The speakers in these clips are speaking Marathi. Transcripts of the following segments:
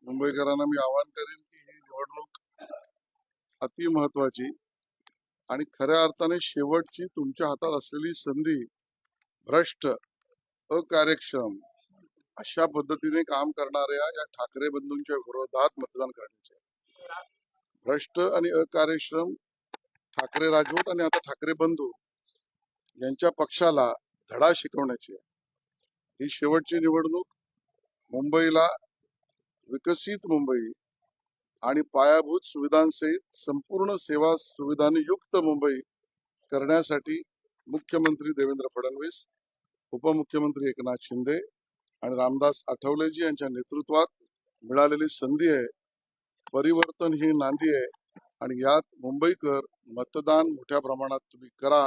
मुंबईकरांना मी आवाहन करेन की ही निवडणूक अति महत्वाची आणि खऱ्या अर्थाने शेवटची तुमच्या हातात असलेली संधी भ्रष्ट अकार्यक्षम अशा पद्धतीने काम करणाऱ्या या ठाकरे बंधूंच्या विरोधात मतदान करण्याचे. भ्रष्ट आणि अकार्यक्षम ठाकरे राजवट आणि आता ठाकरे बंधू यांच्या पक्षाला धडा शिकवण्याची आहे. ही शेवटची निवडणूक मुंबईला विकसित मुंबई आणि पायाभूत सुविधांसहित संपूर्ण सेवा सुविधांनी युक्त मुंबई करण्यासाठी मुख्यमंत्री देवेंद्र फडणवीस, उपमुख्यमंत्री एकनाथ शिंदे आणि रामदास आठवलेजी यांच्या नेतृत्वात मिळालेली संधी आहे. परिवर्तन ही नांदी आहे आणि यात मुंबईकर मतदान मोठ्या प्रमाणात तुम्ही करा,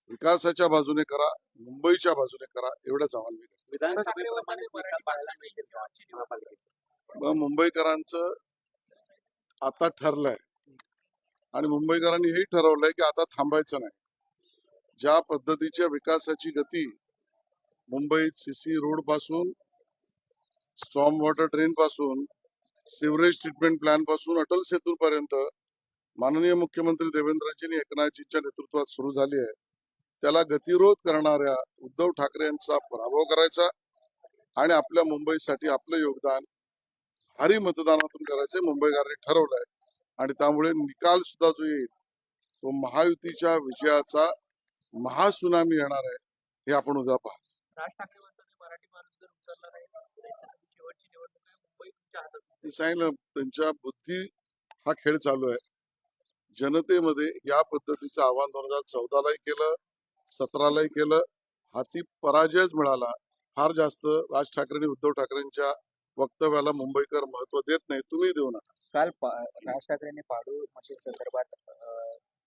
विकासाच्या बाजूने करा, मुंबईच्या बाजूने करा, एवढंच आवाहन मी करतो. मुंबईकरांचं आता ठरलंय आणि मुंबईकरांनी हेही ठरवलंय की आता थांबायचं नाही. ज्या पद्धतीच्या विकासाची गती मुंबईत सीसी रोड पासून, स्टॉर्म वॉटर ड्रेन पासून, सिवरेज ट्रीटमेंट प्लॅन पासून अटल सेतू पर्यंत माननीय मुख्यमंत्री देवेंद्रजींनी एकनाथजींच्या नेतृत्वात सुरू झाली आहे, त्याला गतिरोध करणाऱ्या उद्धव ठाकरे यांचा पराभव करायचा आणि आपल्या मुंबईसाठी आपलं योगदान भारी मतदानातून करायचंय मुंबईकरांनी ठरवलंय. आणि त्यामुळे निकाल सुद्धा जो येईल तो महायुतीच्या विजयाचा महासुनामी येणार आहे, हे आपण उद्या पहा. राज ठाकरे म्हणतात मराठी माणूस जर उतरला नाही त्यांच्यासाठी शेवटची निवडणूक आहे, मुंबई तुमच्या हातात. मी सांगितलं त्यांच्या बुद्धी हा खेळ चालू आहे. जनतेमध्ये या पद्धतीचं आव्हान 2014लाही केलं, 17लाही केलं, हाती पराजयच मिळाला. फार जास्त राज ठाकरेंनी उद्धव ठाकरेंच्या वक्तव्याला मुंबईकर महत्व देत नाही, तुम्ही देऊ नका. काल राज ठाकरेंनी पाडू मशीन संदर्भात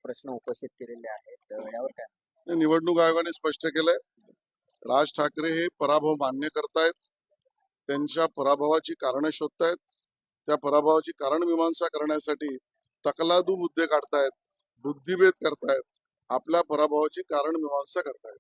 प्रश्न उपस्थित केलेले आहेत, यावर काय? निवडणूक आयोगाने स्पष्ट केलंय, राज ठाकरे हे पराभव मान्य करतायत, त्यांच्या पराभवाची कारणं शोधतायत, त्या पराभवाची कारण मीमांसा करण्यासाठी तकलादू मुद्दे काढतायत, बुद्धिभेद करतायत, आपल्या पराभवाची कारण मीमांसा करतायत.